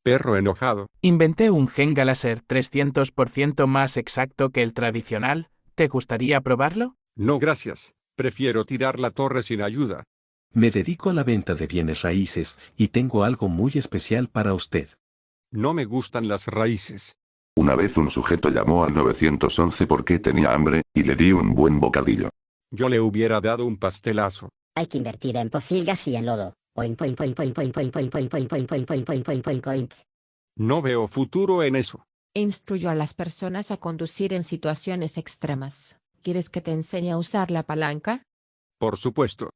Perro enojado. Inventé un Jenga láser 300% más exacto que el tradicional. ¿Te gustaría probarlo? No gracias. Prefiero tirar la torre sin ayuda. Me dedico a la venta de bienes raíces y tengo algo muy especial para usted. No me gustan las raíces. Una vez un sujeto llamó al 911 porque tenía hambre, y le di un buen bocadillo. Yo le hubiera dado un pastelazo. Hay que invertir en pocilgas y en lodo. Oink, oink, oink, oink, oink, oink, oink, oink, oink, oink, oink, oink, oink, oink, oink, oink. No veo futuro en eso. Instruyo a las personas a conducir en situaciones extremas. ¿Quieres que te enseñe a usar la palanca? Por supuesto.